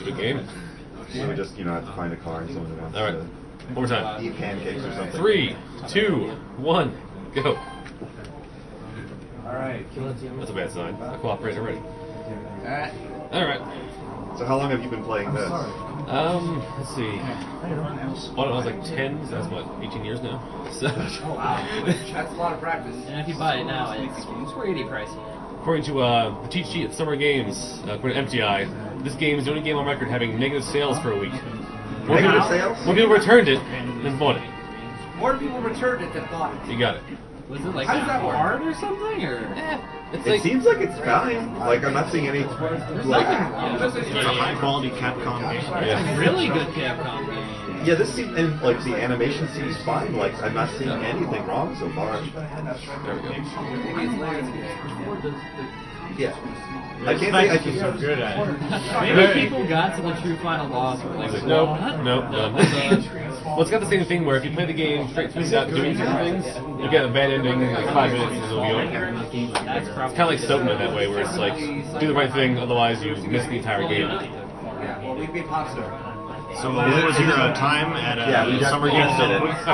Good game. So we just, have to find a car and someone wants All right. to One more time. eat pancakes or something. 3, 2, 1, go. Alright. That's a bad sign. I cooperate already. Alright. Alright. So how long have you been playing this? Let's see. Well, I was like 10, so that's what, 18 years now? So. Wow. That's a lot of practice. And if you buy it now, it's pretty pricey. According to the cheat sheet at Summer Games, according to MTI, this game is the only game on record having negative sales for a week. Negative sales? More people returned it than bought it. More people returned it than bought it. You got it. Was it like How does that work? hard or something? Or It seems like it's fine. Like, I'm not seeing any... There's nothing. It's a high-quality Capcom game. Yeah. Really good Capcom game. Yeah, this seems... And, like, the animation seems fine. Like, I'm not seeing anything wrong so far. There we go. Yeah. I can't say I can... so good at it. Maybe people got to the true final boss and were like, Nope, what? nope, none. Well, it's got the same thing where if you play the game straight through without doing certain things, you get a bad ending in like 5 minutes and it'll be over. That's It's kind of like Soapman that way, where it's like, do the right thing, otherwise you miss the entire game. Yeah, well, we'd be popular. So what was your time at Yeah, we Summer definitely Games? did it. I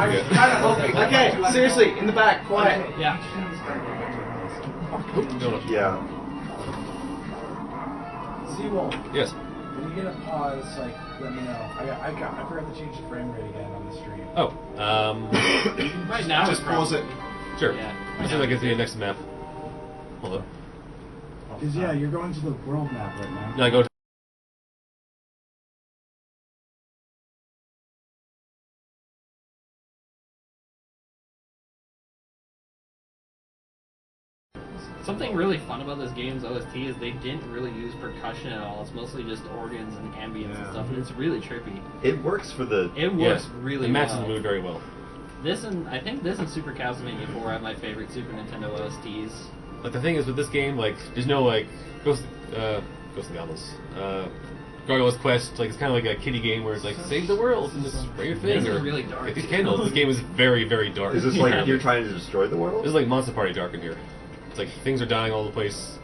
forget. Okay, seriously, in the back, quiet. Yeah. Yeah. Seawolf, Yes. when you get a pause, like, let me know. I forgot to change the frame rate again on the stream. Oh, Right now, Just pause it. sure. Yeah. As soon as I get to the next map. Hold up. Because, yeah, you're going to the world map right now. Now I go to Something really fun about this game's OST is they didn't really use percussion at all. It's mostly just organs and ambience and stuff, and it's really trippy. It works for the... It works really it matches well. the mood very well. I think this and Super Castlevania 4 are my favorite Super Nintendo OSTs. Like the thing is with this game, like there's no like Ghost of the Goblins. Gargoyle's Quest, like it's kind of like a kiddie game where it's like save the world and just spray your thing This or is really dark. get these candles. This game is very, very dark. Is this like you're trying to destroy the world? This is like Monster Party dark in here. It's like things are dying all over the place.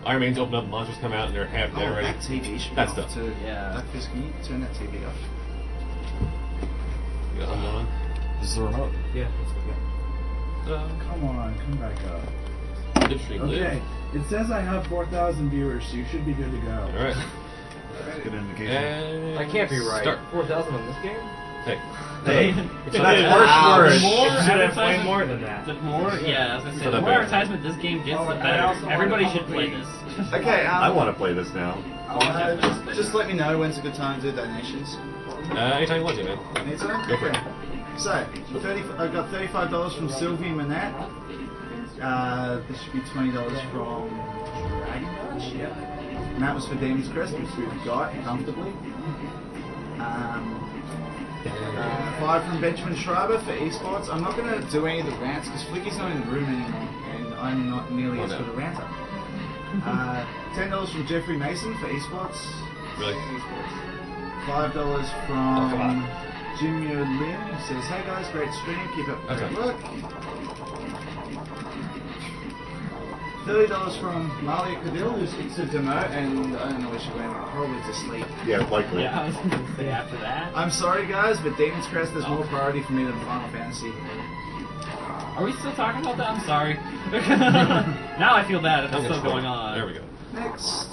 Iron Man's open up, monsters come out and they're half dead already. That TV should be That off stuff. too. Yeah. That can you turn that TV off? You got something going on? This is the remote. Yeah. Come on, come back up. Interesting. Okay, it says I have 4,000 viewers, so you should be good to go. Alright. Good indication. And That can't be right. Start. 4,000 on this game? Hey. Hey, It's that's not worse words. The more It should have way advertisement, more than that. the more, yeah, I was gonna say, So the that more bad. advertisement this game gets, the I better. also Everybody wanna should play this. Okay, I want to play this now. just let me know when's a good time to do donations. Anytime you want to, man. Anytime? Go for it. So, I got $35 from Sylvie Manette. This should be $20 from Dragon Dash. Yep. And that was for Demon's Crest, which we've got comfortably. 5 from Benjamin Schreiber for esports. I'm not going to do any of the rants because Flicky's not in the room anymore, and I'm not nearly as good a ranter. $10 from Jeffrey Mason for esports. Really? $5 from Jim Yo Lin, who says, "Hey guys, great stream, keep up the great work." $30 from Malia Cadil, who's it's a demo, and I don't know where she went, probably to sleep. Yeah, likely. Yeah, I was gonna say after that. I'm sorry guys, but Demon's Crest is more priority for me than Final Fantasy. Are we still talking about that? I'm sorry. Now I feel bad if that's still going on. There we go. Next.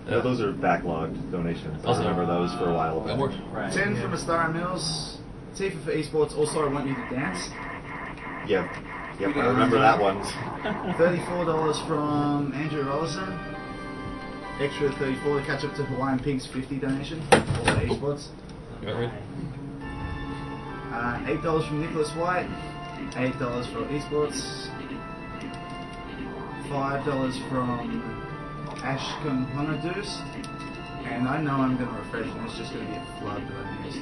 No, those are backlogged donations. I remember those for a while That back. works. Right. 10 from Astara Mills. Tifa for esports, also I want you to dance. Yep, I remember that one. $34 from Andrew Rollison. Extra 34 to catch up to Hawaiian Pink's 50 donation. Also esports. You got it right? $8 from Nicholas White. $8 for esports. $5 from Ashcom Honodus. And I know I'm going to refresh and it's just going to be a flood that I missed.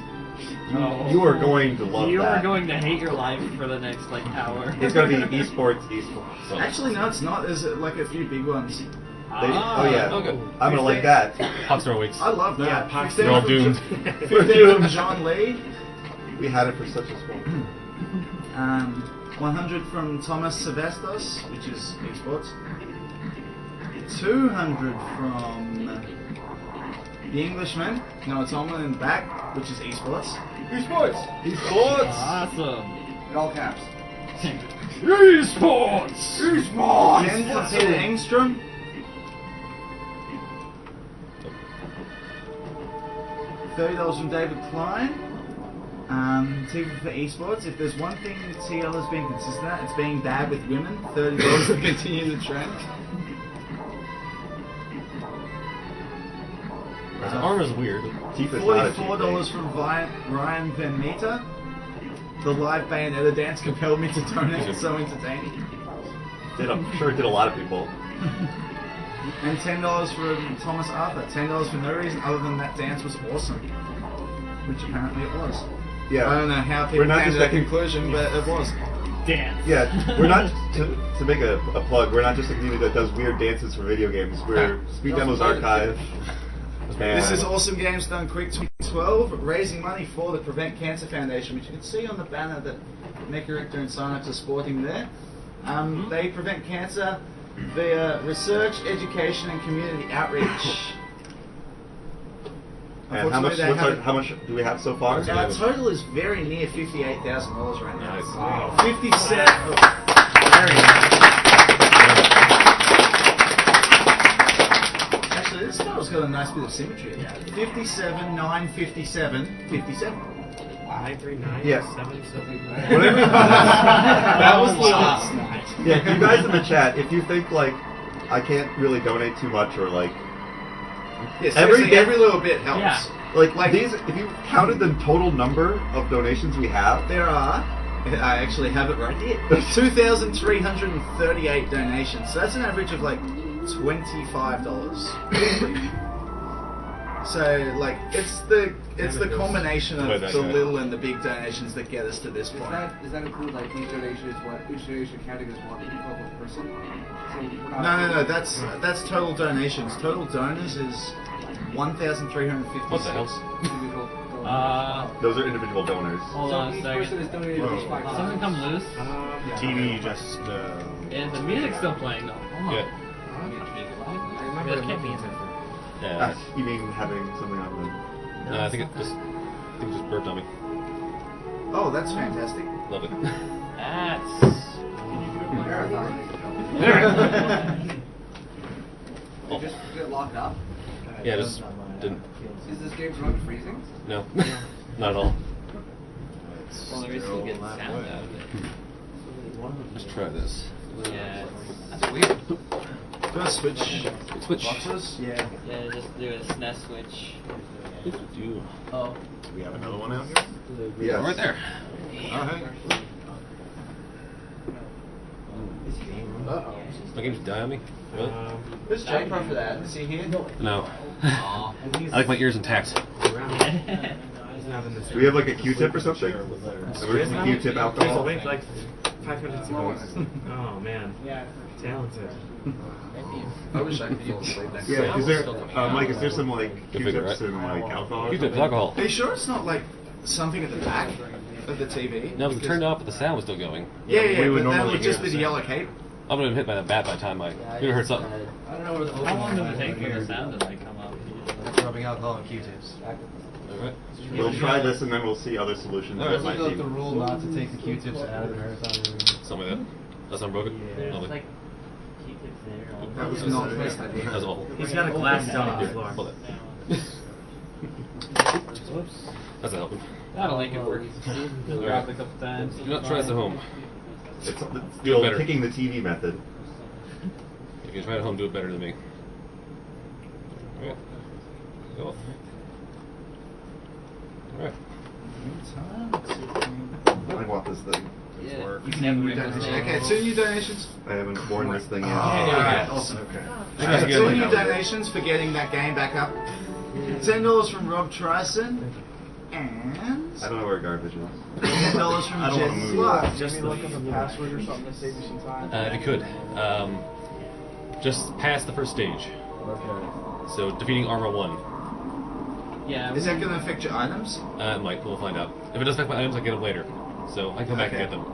You are going to love You that. are going to hate your life for the next hour. It's going to be esports. So. Actually, no, it's not. There's like a few big ones. Oh yeah, okay. I'm gonna like that. Popstar weeks. I love that. You're all doomed. From John Lee. We had it for such a small. 100 from Thomas Sevestos, which is esports. 200 from The Englishman, Noah Tomlin in the back, which is esports. Esports! Esports! Awesome. In all caps. Esports. Esports! 10 for Peter Engstrom. $30 from David Klein. TV for esports. If there's one thing TL has been consistent at, it's being bad with women. $30 to continue the trend. His armor's weird. Tifa's not a cheap $44 from Ryan Van Meter. The live Bayonetta dance compelled me to donate. It's so entertaining. I'm sure it did a lot of people. And $10 from Thomas Arthur. $10 for no reason other than that dance was awesome. Which apparently it was. Yeah. I don't know how We're people not came to just that conclusion, but it was. Dance. Yeah, we're not to make a plug. We're not just a community that does weird dances for video games. We're Speed Demos Archive. This is Awesome Games Done Quick 2012, raising money for the Prevent Cancer Foundation, which you can see on the banner that Mecha and Synapse are sporting there. They prevent cancer via research, education, and community outreach. And how much do we have so far? Our total is very near $58,000 right now. Nice. Wow. 57. Very nice. Actually, this model's got a nice bit of symmetry. 57, 9, 57, 57. 939 Yes. 779. Whatever. That was the last night. Yeah, you guys in the chat, if you think like I can't really donate too much or like Yeah, every little bit helps. Yeah. like these, if you counted the total number of donations we have, There are, I actually have it right here, 2,338 donations. So that's an average of like $25. So like it's the combination of the little and the big donations that get us to this point. Does that include like each donation is what each donation counting as one equal person? So we're not No. That's total donations. Total donors is 1,356. What the hell? individual. those are individual donors. Hold So on a each second. person is donated Whoa. each $5. Something come loose. TV just. And the music's still playing though. Hold on. Yeah. That can't be it. Yeah. You mean having something on No, I think it just burped on me. Oh, that's fantastic. Love it. That's. You just get locked up. Yeah, just didn't. Is this game prone to freezing? No, not at all. Well, there is still getting sound out of it. Let's try this. Yeah. That's weird. Do a switch. Switch. Boxes? Yeah. Yeah, just do a SNES switch. Oh. We have another one out here? the. Yes. Right there. My game's die on me? Really? Who's Jake for that? Is he here? No. I like my ears intact. Do we have like a Q-tip or something? Emergency Q-tip alcohol? Like 500 seconds. Oh man. Yeah. Talented. I wish I could use the blade next Yeah, time. is there, Mike, is there some like Good figure, Q-tips right? and like alcohol? or Q-tips, something? alcohol. Are you sure it's not like something at the back of the TV? No, it was turned off, but the sound was still going. Yeah, we would but that normally would just hear be the the yellow cape. I would have been hit by that bat by the time I heard something. I don't know where the How long does it take for the sound to like come up? Rubbing alcohol and Q-tips. Alright. We'll try this and then we'll see other solutions. Alright, that might Like be- the rule not to take the Q-tips out of the marathon. Something like that. That's unbroken? Yeah. Lovely. That was not the best That idea. was awful. He's got a glass down on the floor. Hold it. That's not helping. That'll make it work. Drop it a couple times. Do not try this at home. It's Do it still better. picking the TV method. If you try it at home, do it better than me. Alright. Go. Alright. I want this thing. Yeah, you can have a rainbow Okay, 2 new donations. I haven't worn this thing yet. Alright, awesome. Guys, Okay, get 2 it. new donations for getting that game back up. $10 from Rob Trison. And I don't know where garbage is. $10 from I don't wanna Jet move. Slug. Just look up a password or something to save you some time. If you could, just pass the first stage. So defeating Armor 1. Yeah. Is that going to affect your items? It might. We'll find out. If it does affect my items, I get them later. So I can come back and Okay. get them.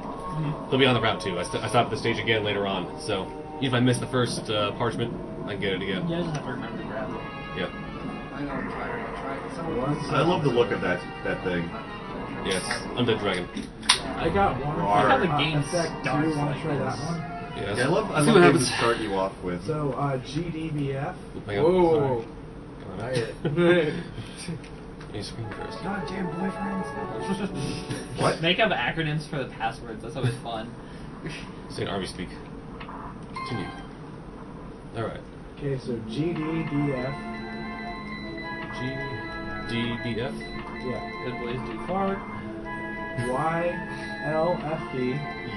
They'll be on the route too. I stop at the stage again later on. So even if I miss the first parchment, I can get it again. Yeah, I just have to remember to grab it. Yep. I know, I tried. I love the look of that thing. Yes, Undead Dragon. I got one. Roar. I how the game Effect, do starts you want like to try this. that one? Yes. Yeah, I love See games what that happens. start you off with. So, GDBF. Hang on. Whoa. Sorry. You scream first. Goddamn boyfriends. What? Make up acronyms for the passwords. That's always fun. Say an army speak. Continue. Alright. Okay, so GDBF. GDBF. Yeah. Good boys do fart. YLFB.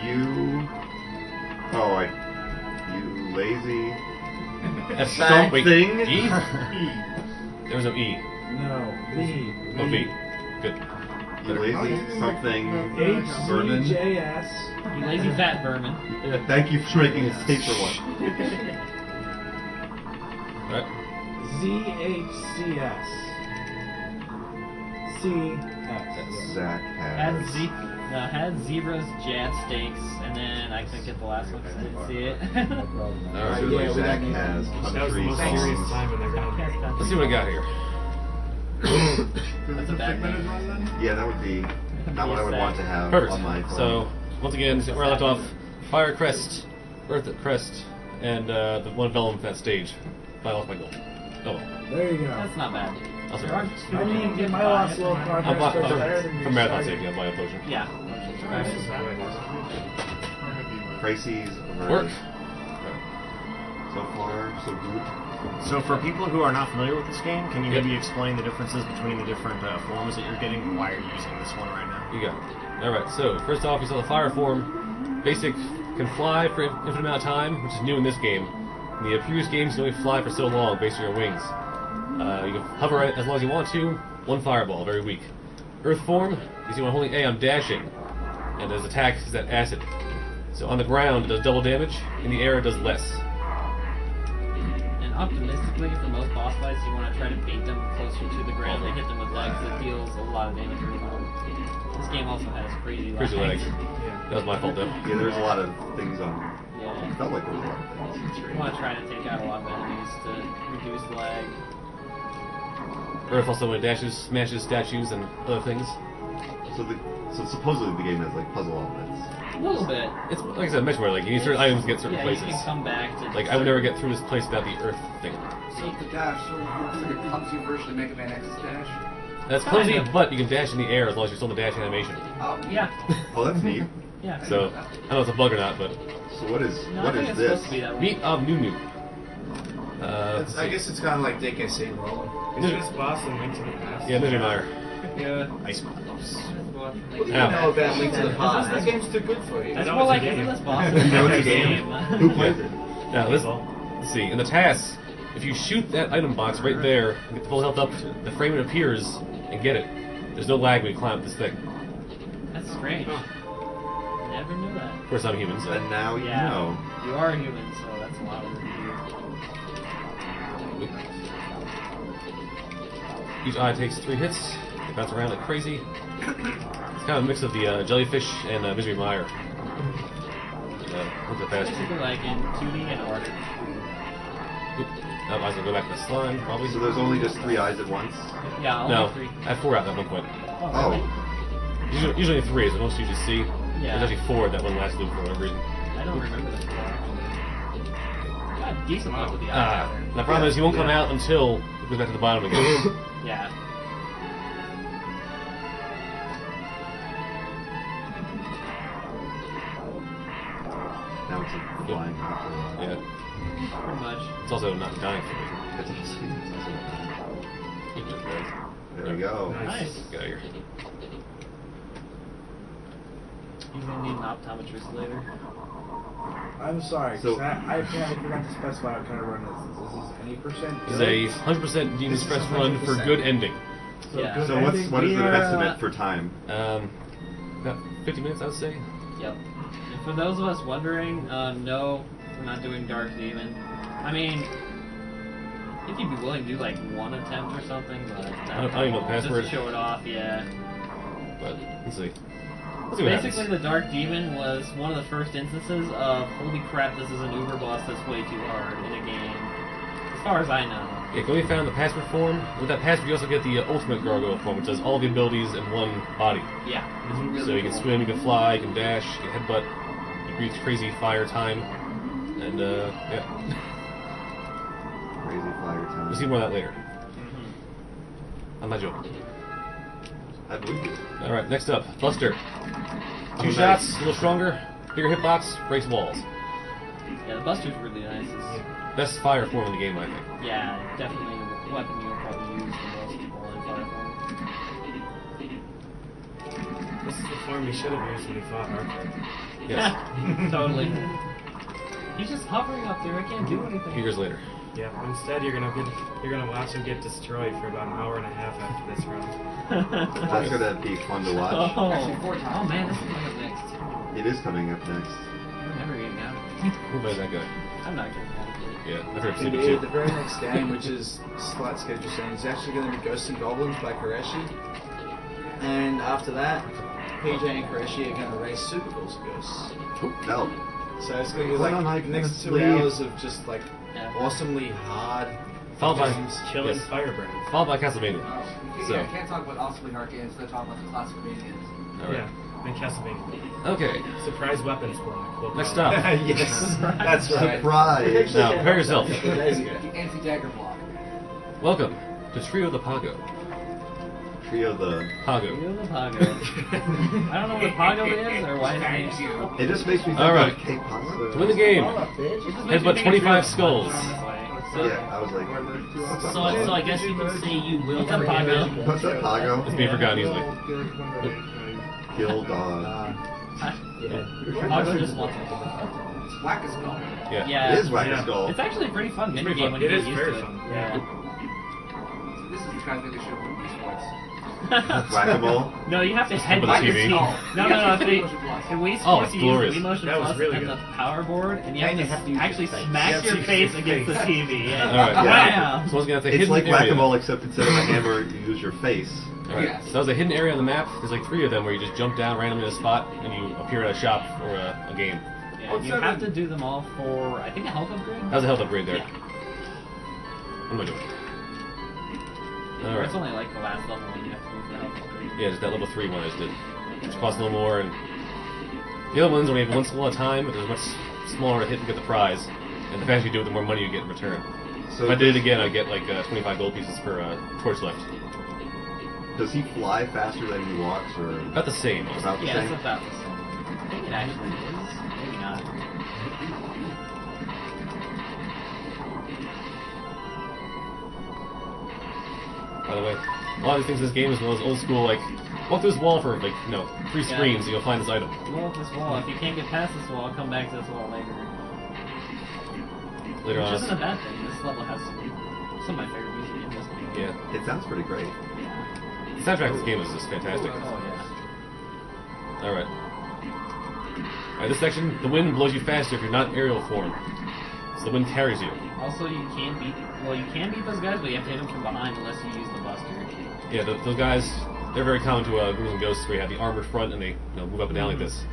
You lazy F something. Wait, E? There was no E. No. B. Oh, V. Good. You lazy something vermin. HCJS. You lazy fat vermin. Yeah, thank you for making a safer one. Alright. ZHCS. CS. Zach Had zebras, jab steaks, and then I couldn't get the last one because I didn't see it. No problem. Alright. So like we Zach don't need has that. That was the most country serious songs. time in the ground. Let's see what I got here. That's a bad name. Yeah, that would be not what I would want to have Perfect. on my phone. So, once again, where I left off, Fire Crest, Earth at Crest, and the one Vellum for that stage. But I lost my goal. Oh well. There you go. That's not bad. I'll I survive. mean, my last little I'm progress was better than from Marathon yours. Safety, I'm buying a potion. Yeah. Crises Work. averted. So far, so good. So for people who are not familiar with this game, can you Yep. maybe explain the differences between the different forms that you're getting and why you're using this one right now? You got it. Alright, so first off, you saw the fire form. Basic, can fly for an infinite amount of time, which is new in this game. In the previous games, you can only fly for so long based on your wings. You can hover as long as you want to. One fireball, very weak. Earth form, you see when holding A, I'm dashing. And his attack is that acid. So on the ground, it does double damage. In the air, it does less. And optimistically, for most boss fights, you want to try to bait them closer to the ground. They hit them with legs. It deals a lot of damage. This game also has crazy legs. Crazy legs. That was my fault, though. Yeah, there's a lot of things on. Yeah. It felt like there was a lot of things. You want to try to take out a lot of enemies to reduce lag. Earth also, when it dashes, smashes statues and other things. So supposedly the game has like puzzle elements. A little bit. It's like I said, Metroid, like you need certain items to get certain Yeah, places. you can come back to. Like I would never get through this place without the Earth thing. So the dash sort of works like a clumsy version of Mega Man X's dash. That's Kind clumsy, of. but you can dash in the air as long as you're still in the dash animation. Oh, Yeah. Oh, that's neat. Yeah. So I don't know if it's a bug or not, but So what is No, I what think is it's this? supposed to be that way. meat of Nunu. Let's I see. guess it's kind of like DKC rolling. Is this boss in Link to the Past? Yeah, Ninja Meyer. Yeah. Ice bombs. What do you Ow. know about Link to the Past? That game's too good for you. That's No, more it's like a game. isn't this boss? You know it's a Game. game. Who plays it? Now let's see. In the tasks, if you shoot that item box right there, and get the full health up, the frame it appears, and get it. There's no lag when you climb up this thing. That's strange. Never knew that. Of course, I'm human, so. And now you Yeah. know. You are a human, so that's a lot of review. Each eye takes 3 hits. They bounce around like crazy. It's kind of a mix of the jellyfish and Misery Mire. What's the fast? Basically like in 2D and order. I was gonna go back to the slime, probably. So there's only just 3 eyes at once. Yeah, only No, 3. I had 4 out at one point. Oh, really? Usually 3 is the most you just see. Yeah. There's actually 4 at that one last loop for whatever reason. I don't remember the 4 actually. Got a decent luck with the Ah, eyes. the problem is he won't come out until it goes back to the bottom again. Yeah. Now it's a flying hopper. Yeah. Pretty much. It's also not dying for me. It's also It just does. there we go. Nice. Get out of here. You're gonna need an optometrist later. I'm sorry, So- 'cause I apparently forgot to specify what kind of run this is. This is any percent This good? is a 100% Demon This is Express run for 100%. good ending. So, Yeah. good So what ending? is the We are, estimate for time? About 50 minutes, I would say. Yep. And for those of us wondering, no, we're not doing Dark Demon. I mean, I think you'd be willing to do like 1 attempt or something, but I don't even know the just password. to show it off, yeah. But let's see. Let's see what Basically, happens. the Dark Demon was one of the first instances of holy crap, this is an uber boss that's way too hard in a game. As far as I know. Yeah, go you found the password form. With that password, you also get the ultimate gargoyle form, which does all the abilities in one body. Yeah. It's really So you can cool. swim, you can fly, you can dash, you can headbutt, you breathe crazy fire time, and yeah. Crazy fire time. We'll see more of that later. Mhm. I'm not joking. I believe you. Alright, next up, Buster. Two Oh, shots, nice. a little stronger, bigger hitbox, breaks walls. Yeah, the Buster's really nice. It's, Best fire form in the game, I think. yeah, definitely the weapon you'll probably use the most while in fire form. This is the form he should have used when he fought Arthur. Yes. Totally. He's just hovering up there. I can't do anything. Years later. Yeah, instead you're gonna watch him get destroyed for about an hour and a half after this round. That's gonna be fun to watch. Oh, Actually, 4 times. oh man, this is coming up next. It is coming up next. I'm never getting out. Who plays that guy? I'm not getting out. Yeah, I've heard Sleepy Indeed, too. the very next game, which is slight schedule change, is actually going to be Ghosts and Goblins by Koreshi. And after that, PJ and Koreshi are going to race Super Balls Ghosts. No. So it's going to be What like am I the next gonna 2 sleep? hours of just like Yeah. awesomely hard. Followed by, Chilling yes, firebrand. followed by Castlevania. You So. can't talk about awesomely hard games without talking about the classic games. Alright. Yeah, and Castlevania. Okay, Surprise weapons block. We'll next call it. up. Yes, that's right. Surprise! Now, prepare yourself. Days ago. The anti-dagger block. Welcome to Trio the Pago. Trio the. Pago. You know the Pago. I don't know what Pago is or why his name's It just makes me think Alright. of K-pop. To win the game, headbutt 25 skulls. Yeah, I was like, what's up, So Pago? I guess you can say you will the Pago. What's up, Pago? It's being forgotten easily. Kill dog. Pago just wants to It's whack as skull. Yeah. Yeah. It is Whack Yeah. Skull. It's actually a pretty fun It's mini pretty game fun. when you It get is used very to it. fun. Yeah. So this is the kind of thing they should have put in esports. Whack-a-mole. No, you have to Just put headbutt the your TV. skull. No, in Wii Oh, Sports it's you glorious. use the Wii Motion That was Plus really and good. the power board, and you And you have have to to use actually your face. smack You have to your use face your against the face. TV. Yeah. Alright, Wow. So once again, that's a It's hidden like area. Whack-a-mole, except instead of a hammer, you use your face. Alright, Yes. so that was a hidden area on the map. There's like 3 of them where you just jump down randomly in a spot and you appear at a shop or a game. Yeah, you have to do them all for, I think, a health upgrade? How's the health upgrade there? Yeah. What am I doing? Or Alright. it's only like the last level when you have to move the health upgrade. Yeah, just that level 3 one I just did. Which costs a little more, and the other ones only have 1 skull at a time, but they're much smaller to hit and get the prize. And the faster you do it, the more money you get in return. So If I did it again, I'd get like 25 gold pieces per torch left. does he fly faster than he walks, or About the same. about the Yeah, it's same? about the same. I think it actually is. Maybe not. By the way, a lot of these things in this game is one of those old school, like, walk through this wall for, like, 3 Yeah. screens and you'll find this item. Blow up this wall. If you can't get past this wall, come back to this wall later. Later Which on. isn't a bad thing. This level has some of my favorite music in this game. Yeah. It sounds pretty great. The soundtrack of this game is just fantastic. Oh, yeah. Alright. Alright, this section, the wind blows you faster if you're not in aerial form. So the wind carries you. Also, you can beat those guys, but you have to hit them from behind unless you use the Buster. Yeah, those guys, they're very common to Ghouls and Ghosts, where you have the armored front and they move up and down like this.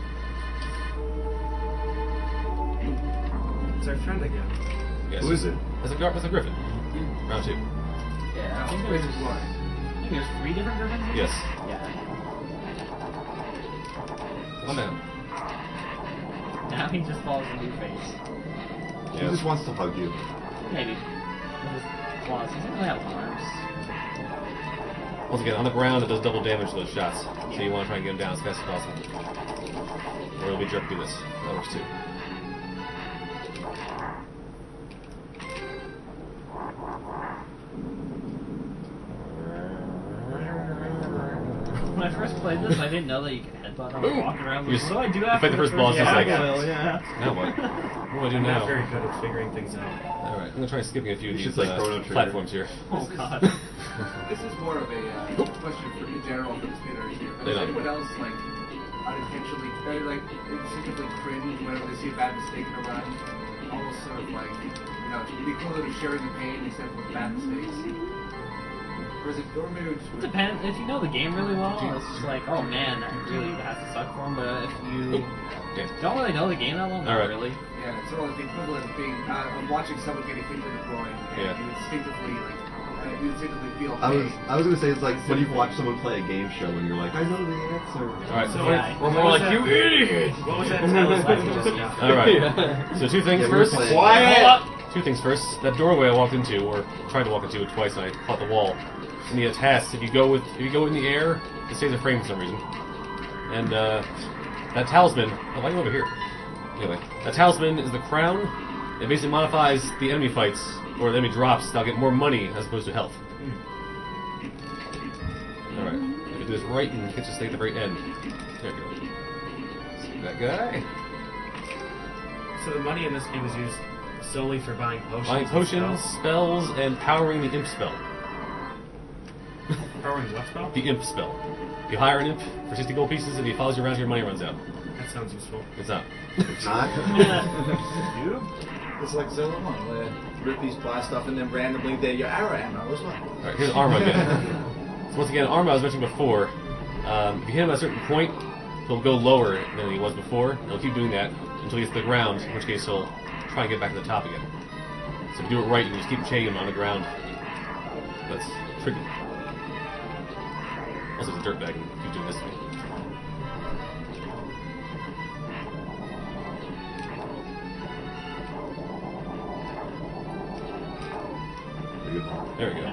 It's our friend again. Yes. Who is it? That's a Griffin. Round 2. Yeah, I think there's 3 different Griffins? Yes. Yeah. One down. Now he just falls into your face. He Yeah. just wants to hug you. Maybe. With his claws. He doesn't have arms. Once again, on the ground, it does double damage to those shots. So you want to try and get him down as fast as possible. Or it'll be jerk do this. That works too. When I first played this, I didn't know that you could headbutt. I was walking around. You Like, what do I do you after fight the first boss, yeah, it's like, yeah. now what? What do I do I'm now? not very good at figuring things out. Alright, I'm going to try skipping a few of You these should play Chrono Trigger. platforms here. Oh god. This is more of a question for in general for the speedrunners here. But They does don't. anyone else like unintentionally, like instinctively cringe whenever they see a bad mistake in a run? Almost sort of like, it'd be cooler to sharing the pain instead of with bad mistakes. Or is it, or maybe it's It depends. If you know the game really well, it's just like, oh man, that really has to suck for him. But if you don't really know the game that well, not Alright. really. Yeah, it's sort of like the equivalent of being, of watching someone getting hit in the groin, and Yeah. you instinctively, like, you instinctively feel I was pain. gonna say it's like when you watch someone play a game show and you're like, I know the answer. Alright, So Yeah. we're more like, you idiot! What was that talisman you just got? Alright, so two things Yeah, we were first. playing- Quiet! Two things first. That doorway I walked into, or tried to walk into it twice, and I caught the wall. And the test, if you go in the air, it stays a frame for some reason. And that talisman, oh, why are you over here? Anyway, that talisman is the crown. It basically modifies the enemy fights, or the enemy drops, so I'll get more money as opposed to health. Alright, if you do this right, and get to stay at the very end. There you go. See that guy? So the money in this game is used solely for buying potions. Buying and potions, spells? spells, and powering the imp spell. Powering what spell? The imp spell. You hire an imp for 60 gold pieces, and he follows you around till your money runs out. That sounds useful. It's not. It's not. You? It's like Zelda 1, where Rippies buy stuff and then randomly they're your arrow ammo as well. Alright, here's Arma again. So once again, Arma I was mentioning before, if you hit him at a certain point, he'll go lower than he was before, and he'll keep doing that until he gets to the ground, in which case he'll try and get back to the top again. So if you do it right, you can just keep chaining him on the ground. That's tricky. Also, it's a dirtbag and keep doing this to me. There we go.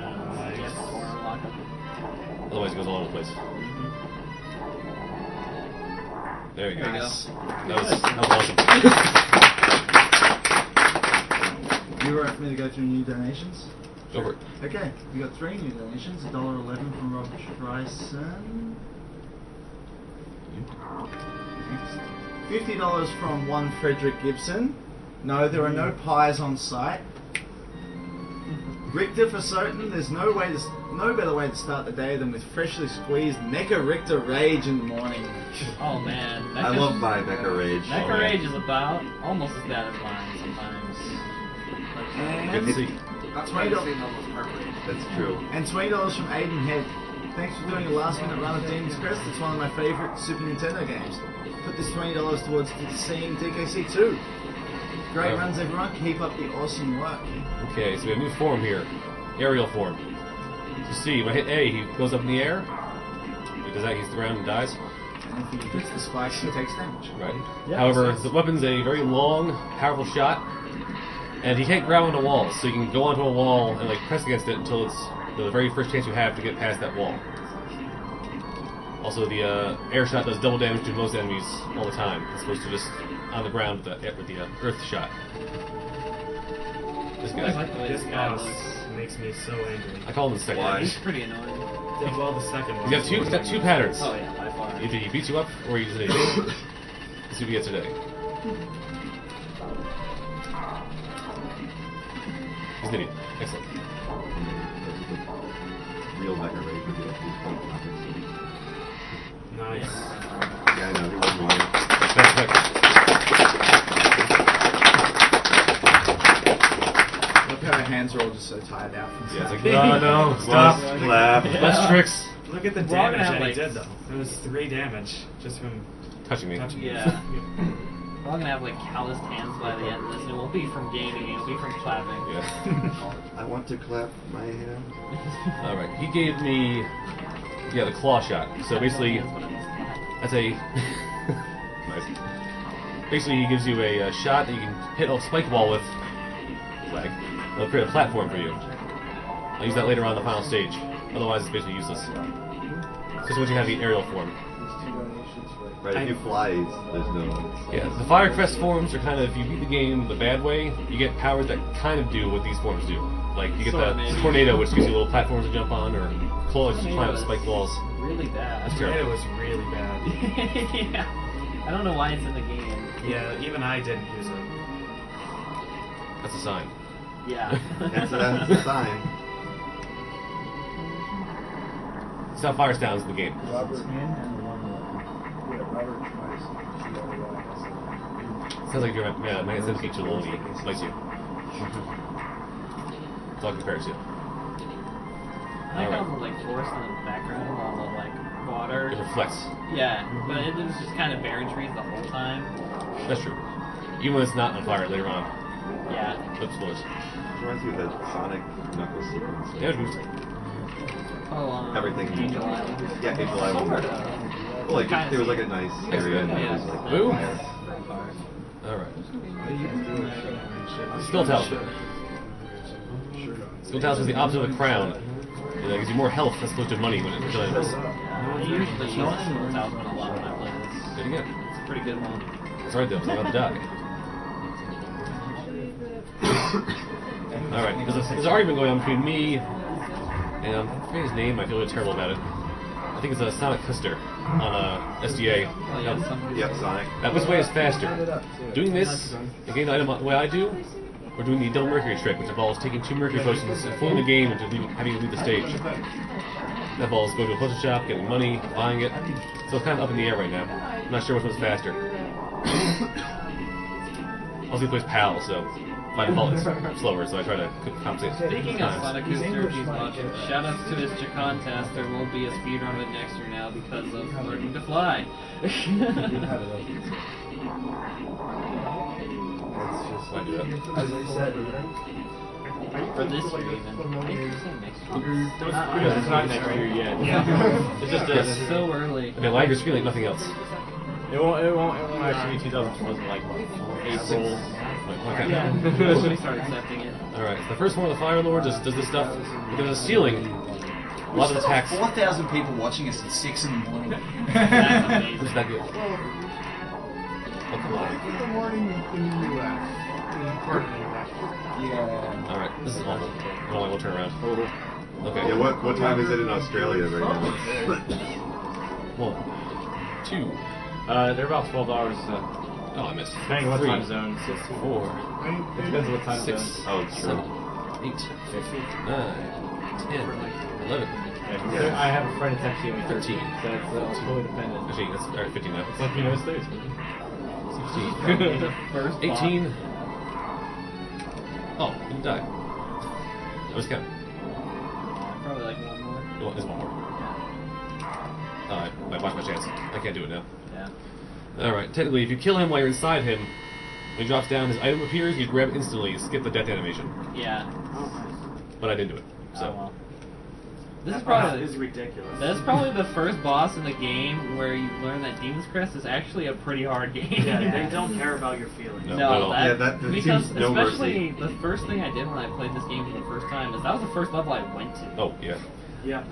Otherwise, it goes all over the place. There you go. Nice. That was awesome. You were for me to go through new donations? Go for it. Okay, we got 3 new donations. $1.11 from Rob Streisand. $50 from one Frederick Gibson. No, there are no pies on site. Richter for certain. There's no better way to start the day than with freshly squeezed Mecha Richter Rage in the morning. Oh man, I love my Mecha Rage. Mecha Rage is about almost as bad as mine sometimes. Good to see. That's why you're saying almost perfect. That's true. And $20 from Aiden Head. Thanks for doing a last minute run of Demon's Crest. It's one of my favourite Super Nintendo games. Put this $20 towards seeing DKC 2. Great runs everyone, keep up the awesome work. Okay, so we have a new form here. Aerial form. You see, when I hit A, he goes up in the air. He does that, he's around and dies. And if he hits the spikes, he takes damage. Right. Yeah, However, the weapon's a very long, powerful shot, and he can't grab onto walls, so you can go onto a wall and like press against it until it's the very first chance you have to get past that wall. Also, the air shot does double damage to most enemies all the time, as opposed to just on the ground with the earth shot. This I guy, like the way This this guy boss looks. makes me so angry. I call him the second. Why? He's pretty annoying. Yeah, well, the second one. He's got two patterns. Oh yeah, by far. Either he beats you up, or he's an idiot. Let's see what he gets today. He's an idiot. Excellent. Real Mecha Rage would be like these fun topics. Nice. Yeah, I know, he wasn't lying. That's right. Look how our hands are all just so tired out. From Yeah, it's like, stuff. no, stop. Laugh. Less tricks. Look at the We're all damage gonna have, that like- he did, though. It was 3 damage just from Touching me. touching Yeah. We're all gonna have like calloused hands by the end of this, and it won't be from gaming, it'll be from clapping. Yeah. I want to clap my hand. Alright, he gave me, the claw shot. So basically, that's a... nice. Basically, he gives you a shot that you can hit a spike wall with. Lag. It'll create a platform for you. I'll use that later on in the final stage. Otherwise, it's basically useless. Just once you have the aerial form. Right, if you fly, there's no... Yeah, the Fire Crest forms are kind of, if you beat the game the bad way, you get powers that kind of do what these forms do. Like, you get Sort of, the maybe. tornado, which gives you little platforms to jump on, or claws to climb up spike walls. Really bad. That's Tornado terrible. was really bad. Yeah. I don't know why it's in the game. Yeah, even I didn't use it. That's a sign. Yeah. That's a sign. It's how fire sounds in the game. Robert and one Robert tries. Sounds like your man says feature lonely. Likes you. That's all I compare it to. like Alright. all the like forest in the background, all the like water. It reflects. Yeah, but it was just kind of barren trees the whole time. That's true. Even when it's not on fire later on. Yeah. Oops, Lewis. Reminds me of the Sonic Knuckles sequence. Yeah, it moves. Oh, Everything. Angel Island. Yeah, Angel Island. Sort of. Well, like there was like a nice area. And there was, like, Boom. fire. Alright. Skill Talisman. Skill Talisman is the opposite of the crown. It gives you more health as opposed to money when it's killing enemies. I usually use Skill Talisman a lot when I play this. Good again. It's a pretty good one. Sorry though, I'm about to die. Alright, there's an argument going on between me and I'm forgetting his name, I feel really terrible about it. I think it's a Sonic Custer on SDA. Oh, yeah, some Yep, Sonic. Which way is faster? Doing this and getting the item the way I do, or doing the double mercury trick, which involves taking 2 mercury potions and fooling the game into having you leave the stage. That involves going to a potion shop, getting money, buying it. So it's kind of up in the air right now. I'm not sure which one's faster. Also, he plays PAL, so by default it's slower, so I try to compensate. Speaking of Sonic Booster, if he's watching, shoutouts to his contest. There will be a speedrun of it next year now because of learning to fly. I do that. As I said, For this year, even. Maybe you say next year. It's not next year yet. It's just It's so early. I mean, like your screen like nothing else. It won't actually be 2012 like April. Okay. Yeah, when we start accepting it. Alright, so the first one of the Fire Lord just does this stuff. There's a ceiling. A lot of attacks. 4,000 people watching us at 6 in the morning. That's amazing. Who's that good? Oh, come on. in the morning in the U.S. Yeah. Alright, this is awful. I don't like, we'll turn around. Okay. Yeah, what time is it in Australia right now? 1, 2. They're about 12 hours. Oh, I missed. Depending on what 3, time zone. 4, It depends on what time 6, zone. Oh, it's true. 7, 8, 9, 10, 11. Yeah. I have a friend that's actually only 13. That's totally dependent. Actually, that's alright, 15 now. It's like you know it's Thursday. 16, 18. Oh, didn't die. I was counting. Probably like one more. Well, there's one more. I watched my chance. I can't do it now. Yeah. Alright, technically, if you kill him while you're inside him, when he drops down, his item appears, you grab it instantly, skip the death animation. Yeah. But I didn't do it. So. Oh, well. This is probably ridiculous. That's probably the first boss in the game where you learn that Demon's Crest is actually a pretty hard game. Yeah, they don't care about your feelings. No, not at all. Yeah, that because seems no especially mercy. the first thing I did when I played this game for the first time is that was the first level I went to. Oh, yeah. Yeah.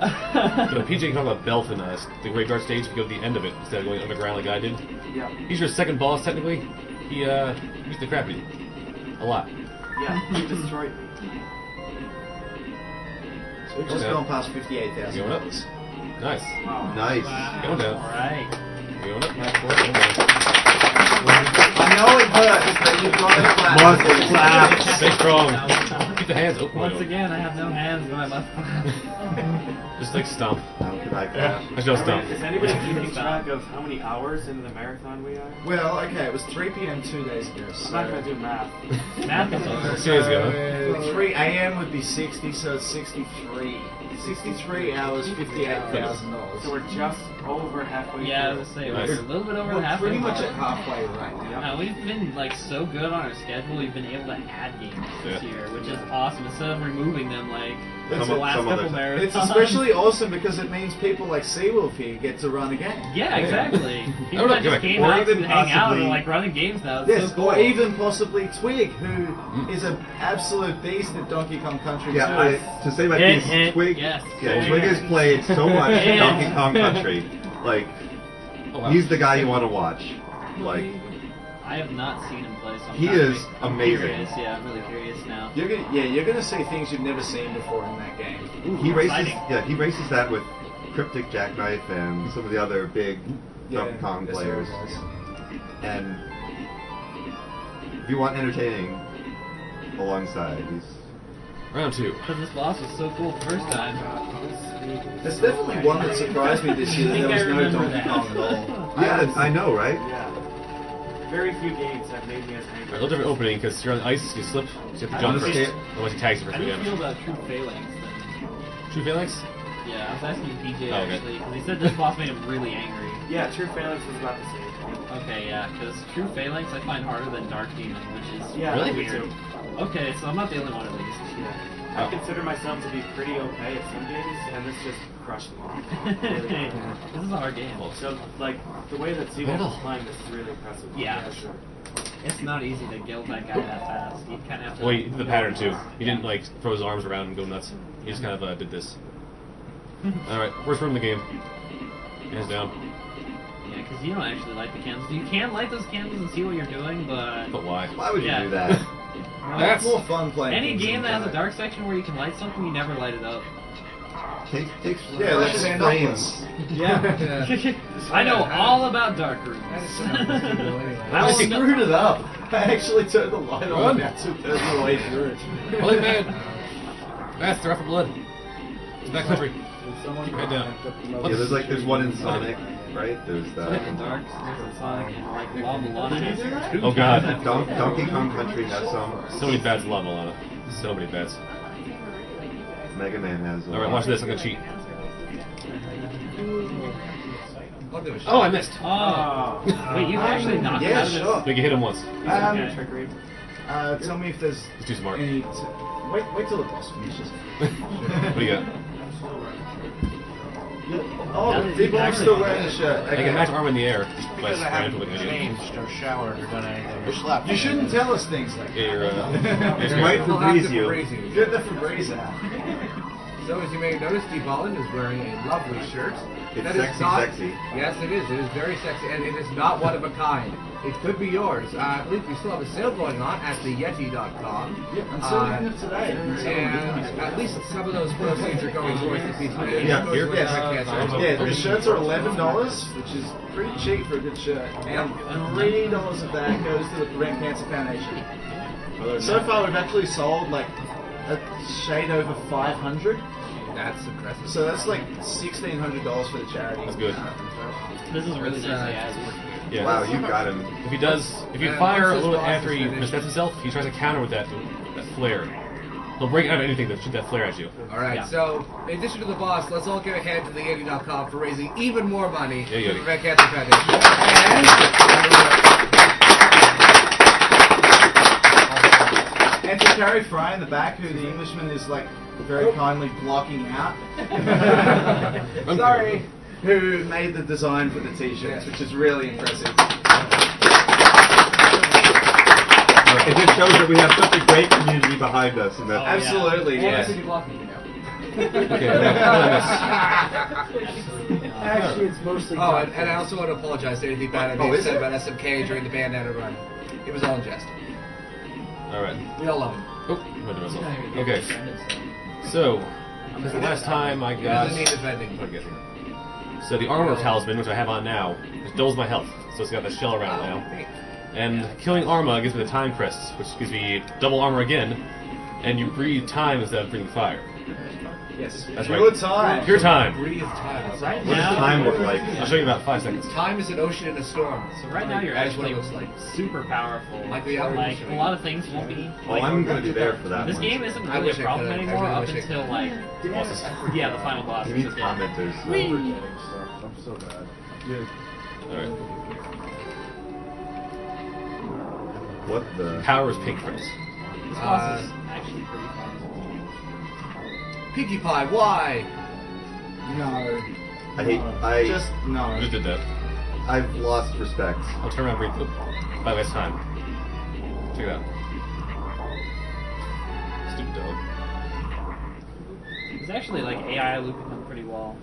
So PJ can talk about Belf in the Graveyard stage if you go to the end of it instead of going underground like I did. Yeah. He's your second boss, technically. He used the crap out of you. A lot. Yeah. He destroyed me. So we've just Okay. gone past 58,000 Going up. dollars. Nice. Nice. Going down. Alright. Going up. I know it hurts, but you've got to clap. Stay strong. Keep the hands open. Once again, I have no hands, but I must clap. Just like stomp. How can I clap? I just stomp. Is anybody keeping track of how many hours into the marathon we are? Well, okay, it was 3 p.m. 2 days ago. I'm not going to do math. Math is over. Serious ago. 3 a.m. would be 60, so it's 63. 63 hours, $58,000. So we're just over halfway Yeah, I through. was say Nice. we're a little bit over We're halfway. pretty much mark. at halfway right now. Now we've been like so good on our schedule. We've been able to add games this Yeah. year, which is awesome. Instead of removing them like Some the last other couple time. marathons. It's especially awesome because it means people like Seawolf here get to run again. Yeah, exactly. People Oh, that look, just came or out even to hang out and possibly- like running games now. It's Yes, so cool. or even possibly Twig, who is an absolute beast at Donkey Kong Country. Yeah, too. to say my Hint, piece, hint, Twig. yes. Yeah, Twig has played so much Hint. Donkey Kong Country. Like, Oh, wow. he's the guy you want to watch. Like, I have not seen him play, so I'm He kinda is amazing. Curious. Yeah, I'm really curious now. You're gonna see things you've never seen before in that game. he races. exciting. Yeah, he races that with Cryptic Jackknife and some of the other big Donkey Kong that's players. what it was. And if you want entertaining alongside, he's. Round 2. Because this boss was so cool the first time. There's definitely one that surprised me this year. I think There was I no remember Donkey that. Kong at all. Yeah, I know, right? Yeah. Very few games have made me as angry. Alright, a little different opening because you're on ice, you slip, so you have to I jump first. understand. Otherwise he tags you for How 3 do you feel damage. about True Phalanx then? True Phalanx? Yeah, I was asking PJ Oh, okay. actually, because he said this boss made him really angry. Yeah, True Phalanx was about to say. Okay, yeah, because True Phalanx I find harder than Dark Demon, which is Yeah, Really? me weird. too. Okay, so I'm not the only one at least. I consider myself to be pretty okay at some games, and this just crushed me. This is a hard game. So, like, the way that Zebo Metal. was playing this is really impressive. Yeah. For sure. It's not easy to gild that guy that fast. You kind of have to. Well, he did the pattern too. He didn't like throw his arms around and go nuts. He just kind of did this. Alright, worst room in the game. Hands down. Yeah, because you don't actually light the candles. You can light those candles and see what you're doing, but But why? Why would you Yeah. do that? That's more fun playing. any things game in that has a the dark section where you can light something, you never light it up. Takes Yeah, let's frames. frames. Yeah. I know all about dark rooms. I screwed it up. I actually turned the light on and took the way through it. Holy man! That's they're out for blood. It's back country. Keep your head down. Yeah, there's one in Sonic, right? There's Dark, there's a Sonic, and like Lava Lana. Oh god. Donkey Kong Country has some. So many bats in Lava Lana. So many bats. Mega Man has. Alright, watch this. I'm gonna cheat. I'll give it a shot. Oh, I missed. Oh, wait, you actually knocked it Yeah, out of sure. Like you hit him once. Okay. Trickery. Tell me if there's He's too smart. any. Wait till the boss finishes. What do you got? Oh, Now that people you are still wearing the shirt. I can match arm in the air just by Because I spraying for haven't the video. changed or showered or done anything or slept. You shouldn't tell us things like Yeah, you're It you're might We'll have to Febreze you. Febreze you. Get the Febreze out. So as you may notice, Steve Holland is wearing a lovely shirt. It's That is sexy, not, sexy. Yes, it is. It is very sexy, and it is not one of a kind. It could be yours. I believe we still have a sale going on at theyeti.com. Yeah, I'm selling it today. And at least some of those proceeds are going towards the piece. Yeah, here- Yeah, the shirts are $11, which is pretty cheap for a good shirt. And $3 of that goes to the Prevent Cancer Foundation. So far, we've actually sold like a shade over 500. That's impressive. So that's like $1,600 for the charity. That's good. This is really nice. Yeah. Wow, you got him. If he And fire once a this little boss after is he finished- resets himself, he tries to counter with that flare. He'll break out of anything that shoot that flare at you. All right, Yeah. so in addition to the boss, let's all give a hand to theyeti.com for raising even more money Yeah, for Yeti. the Prevent Cancer Foundation. And to Terry Fry in the back, who the Englishman is like very kindly blocking out. Sorry. Who made the design for the t-shirts, which is really impressive. It just shows that we have such a great community behind us, and that Absolutely, yes. Okay. Actually, it's mostly. Oh, and I also want to apologize to anything bad I may have said about SMK during the bandana run. It was all in jest. Alright. We all love him. Oh, I went to myself. Okay. So, this is the last time I got. Doesn't need defending. Okay. So the armor talisman, which I have on now, just doubles my health. So it's got that shell around it now. And killing Arma gives me the time crest, which gives me double armor again, and you breathe time instead of breathing fire. Yes. That's Pure right. time. Pure time. Breathe time. Right what does now, time look like? I'll show you in about 5 seconds. Time is an ocean in a storm. so right now you're That is what actually it looks like. super powerful. Like the other Like ocean. a lot of things won't be. Well, I'm going to be there for that This one. game isn't I really wish a I problem could. I anymore really up wish I until could. like yeah, the final boss. You is need at the end. commenters. Whee! I'm so bad. Alright. What the? Power is pink friends. This boss is actually pretty fun. Pinkie Pie, why? No. Just no. I just did that. I've lost respect. I'll turn around and breathe. By the way, it's time. Check it out. Stupid dog. It's actually like AI looping them pretty well.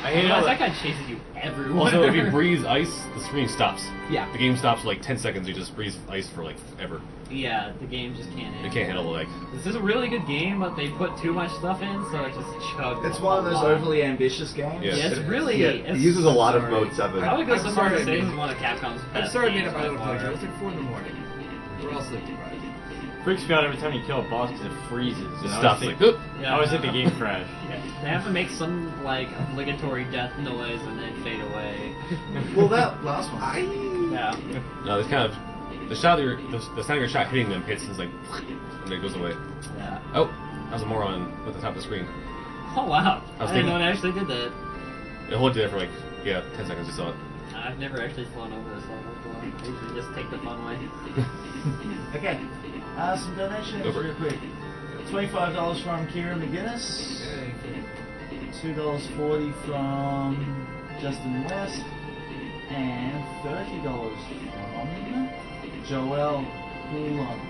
I hate Otherwise, how that guy chases you everywhere. Also, if you breathe ice, the screen stops. Yeah. The game stops for like 10 seconds. You just breathe ice for like ever. Yeah, the game just can't handle It can't handle like. This is a really good game, but they put too much stuff in, so it just chugs. It's one of those overly ambitious games. Yeah. Yeah, it's really. Yeah, it's, it uses a lot of sorry. Mode 7. I would go so I'm far sorry, to say I this mean- is one of Capcom's best I'm sorry I made games up my by little far. pleasure. It's like 4 in the morning. We're all sleep deprived. Freaks me out every time you kill a boss because it freezes. It And stops I like. always Oop. think, I always think the game crashed. Yeah, they have to make some like obligatory death noise and then fade away. Well, that last one. Yeah. No, it's kind of the shot of your the sound of your shot hitting them hits is like, and it goes away. Yeah. Oh, that was a moron at the top of the screen. Oh wow! I was I didn't thinking- know it actually did that. It hold it there for like 10 seconds. You saw it. I've never actually flown over this level before. I usually just take the fun way. Okay. Some donations Go for it. real quick. $25 from Kieran McGuinness. $2.40 from Justin West. And $30 from Joel Coulon.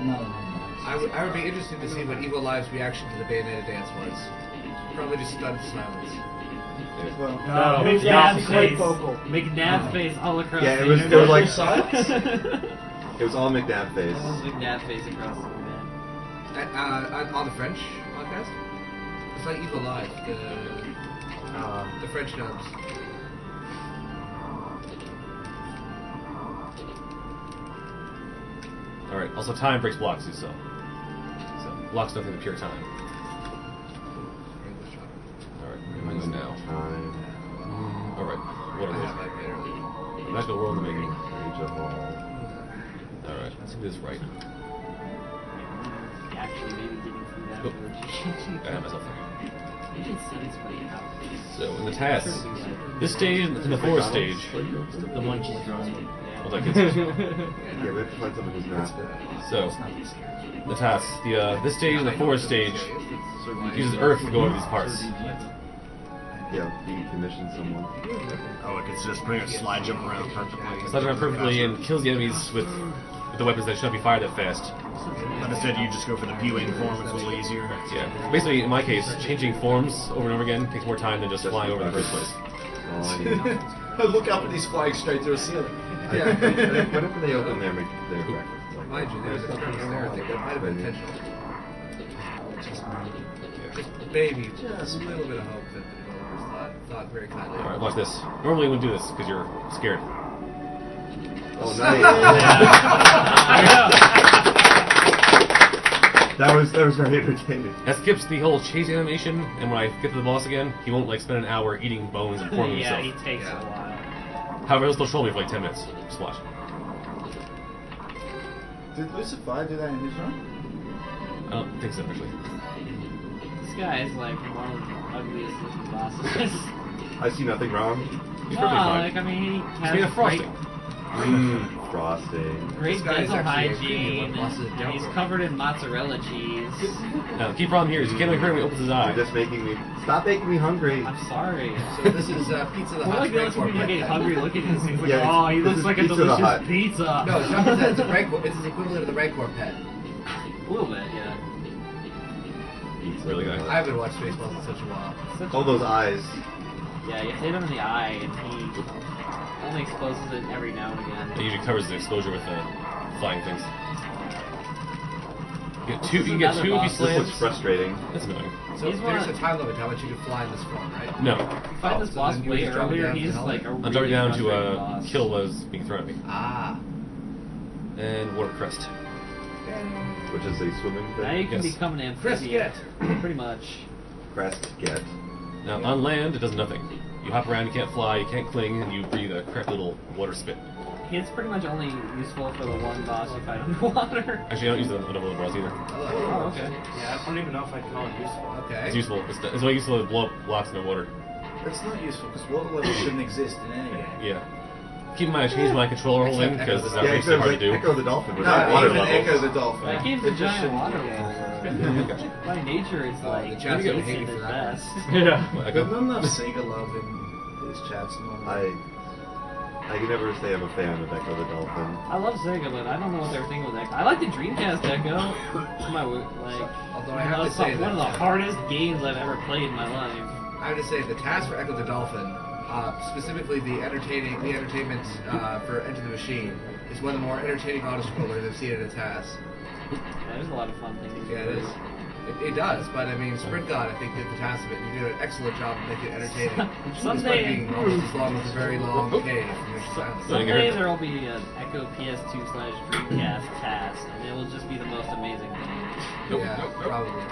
No. I would be interested to see what Evil Live's reaction to the Bayonetta dance was. Probably just stunned silence. Well, No, Big yeah, Nab it's quite face. vocal. Big Nab face all across Yeah, the it was internet. like silence. It was all McNabb face. Big Nab face across the internet. On the French podcast? It's like Evil Live, the French dubs. Alright, also time breaks blocks, you saw. So, blocks nothing but pure time. Alright, where am I going now? Alright, what I are have that later. those? Magical world in the making. Alright, let's do this right. Actually, maybe getting through that. Oh. I have myself there. You can sense what you have. So, in the tasks, this stage and the fourth stage. The one she's drawing. Well, that gets Yeah, we have to find someone who's not. So, the tasks. This stage and the fourth stage uses Earth to go over these parts. Yeah, you commission someone. Oh, it could just pretty much slide jump around perfectly. It slides around perfectly and kills the enemies with the weapons that shouldn't be fired that fast. But instead, you just go for the P-wing form, it's a little easier. Yeah. Basically, in my case, changing forms over and over again takes more time than just flying over in the first place. Look up and he's flying straight through a ceiling. Yeah. Whenever they open their records, Mind you, there's a premise there. I think there might have been potential. Just maybe, just a little bit of hope that the developers thought very kindly. Alright, watch this. Normally you wouldn't do this because you're scared. Oh, nice. That was very entertaining. That skips the whole chase animation, and when I get to the boss again, he won't like spend an hour eating bones and pouring Yeah, himself. he takes a while. However, he'll still troll me for like 10 minutes. Just watch. Did Lucifer do that in his run? I don't think so, actually. This guy is like one of the ugliest looking bosses. I see nothing wrong. He's No, perfectly fine. like I mean, he He's made has of frosting. Frosting. great This guy is dental actually a hygiene. premium boss of the And he's Delver. covered in mozzarella cheese. Now, the key problem here is you can't really hear him when he opens his eye. You're just making me. Stop making me hungry. I'm sorry. So this is Pizza the Well, Hut's like the only Rancor people get pet. hungry looking at this thing. Like, Yeah, oh, he this looks is like a Pizza the delicious Hut. pizza. No, it's not that. It's a Rancor. It's his equivalent of the Rancor pet. A little bit, yeah. Really good. I haven't watched Spaceballs in such a while. All those eyes. Yeah, you hit him in the eye, and he only exposes it every now and It again. usually covers the exposure with flying things. You get two if you This looks slams. frustrating. That's annoying. So He's there's one- a time limit to how much you can fly in this form, right? No. You find this so boss then you way just drop it earlier, down to he's the like a helmet. I'm jumping down to frustrating boss. kill what was being thrown at me. Ah. And water crest. Which is a swimming Now thing. you can Yes. become an Crest amphibian. get. Pretty much. Crest get. Now on land it does nothing. You hop around, you can't fly, you can't cling, and you breathe a crappy little water spit. It's pretty much only useful for the one boss you fight underwater. Actually, I don't use the underwater bros either. Oh, okay. Yeah, I don't even know if I'd call it useful. Okay. It's useful. It's only useful to blow up blocks in the water. It's not useful because water levels shouldn't exist in any game. Yeah. Keep in mind, I changed my controller holding because this is Yeah, outrageously except hard to do. Echo the Dolphin was No, at water even level. Echo the Dolphin. That game's a It just giant shouldn't water be. level. Gotcha. By nature, it's Oh, like the chat's gonna hate innocent me for at that. best. Yeah. Well, There's not enough Sega love in his chats normally. I can never say I'm a fan of Echo the Dolphin. I love Sega, but I don't know what they're thinking with Echo. I like the Dreamcast Echo. Although I have to it's say one of the that- hardest games I've ever played in my life. I have to say the task for Echo the Dolphin, specifically the entertainment for Enter the Machine, is one of the more entertaining auto-scrollers I've seen in its task. Yeah, there's a lot of fun things. Yeah, it is. It does, but I mean, Sprint God, I think, did the task of it. You did an excellent job of making it entertaining. Despite being almost as long as a very long cave. Someday there will be an Echo PS2/Dreamcast task, and it will just be the most amazing thing. Yeah, probably.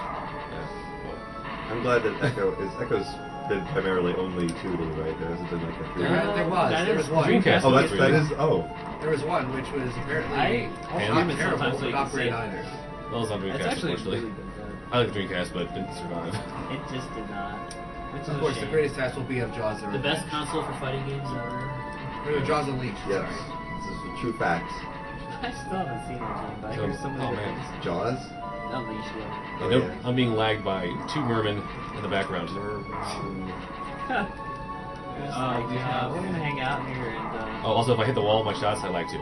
I'm glad that Echo's been primarily only 2D, right? There hasn't been like a 3D. There was one. Dreamcast. Oh, that is. Oh, There was one which was apparently I not assume it's terrible, sometimes but you not can great say- either. Well, it's on It's Dreamcast, actually unfortunately. really been good. I like the Dreamcast, but it didn't survive. It just did not. Which is Of a course, the shame. greatest test will be of Jaws. The best console for fighting games ever. Jaws Unleashed. yes. Sorry. This is the true facts. I still haven't seen that game, but I So- hear so many oh, good man. things. Jaws. Unleashed, yeah. Oh, And nope, yeah. I'm being lagged by 2 mermen in the background. We have. We're gonna hang out here and. Oh, also, if I hit the wall with my shots, I lag too.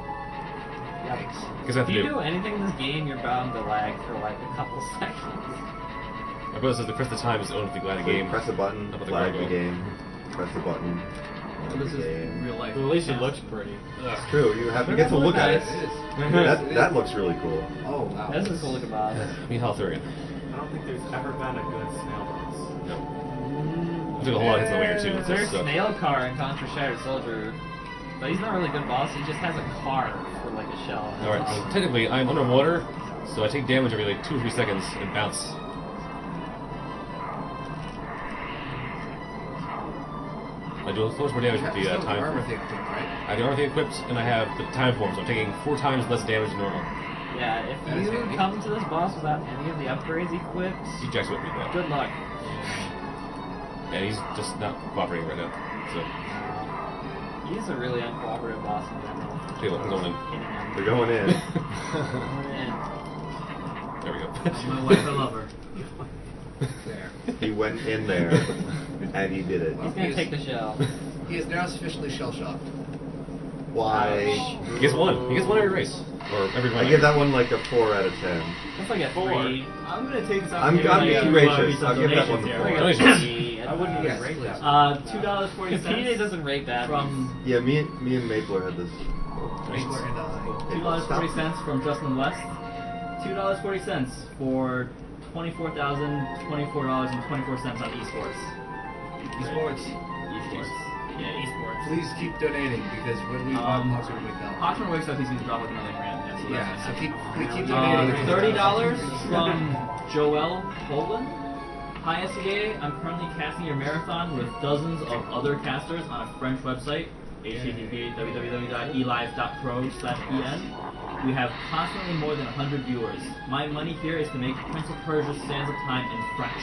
Yikes. Because I have If to you do. do anything in this game, you're bound to lag for like a couple seconds. My brother says the Crest of Time is the only thing glad the game. Press a button, How about the flag the gargoyle? game. Press a button. This is real life. But at least it looks pretty. It's true. You get to look at it. It is. That looks really cool. Oh wow. That's what's cool look about it. I mean, how Thurian. I don't think there's ever been a good snail boss. No. I took a whole lot of hits in the winger too. It There's sucked. Snail Car in Contra Shattered Soldier, but he's not really a good boss. He just has a car for like a shell. Alright, so technically I'm underwater, so I take damage every like 2 or 3 seconds and bounce. I do so much more damage with the Still time armor form. thing, right? I have the armor thing equipped, and I have the time form, so I'm taking 4 times less damage than normal. Yeah, if That is you handy. come to this boss without any of the upgrades equipped, He jacks with me, though. good luck. And he's just not cooperating right now. So, He's a really uncooperative boss in general. okay, look, I'm going in. Hitting him. They're going in. Going in. There we go. My wife, I love her. There. He went in there, and he did it. He's gonna take the shell. He is now sufficiently shell shocked. Why? He gets 1. He gets 1 every race. Or every run. I give that one like a 4 out of 10. If I get 3, I'm gonna take this I'm opportunity being to gracious. some I'll give that one donations the here. 4. Donations. I wouldn't Yes, even rate please. that. $2.40 Because PJ doesn't rate that. from Yeah, me and Mapler had this. $2.40 from Justin West. $2.40 for $24,024.24 on esports. Esports. Esports. Yeah, esports. Please keep donating because when we want Monster we help. Hawkman wakes up, he's gonna drop like another grand. Yeah, so keep donating. $30 from Joel Poland. Hi SCA, I'm currently casting your marathon with dozens of other casters on a French website, http://elive.pro/en. We have constantly more than 100 viewers. My money here is to make Prince of Persia Sands of Time in French.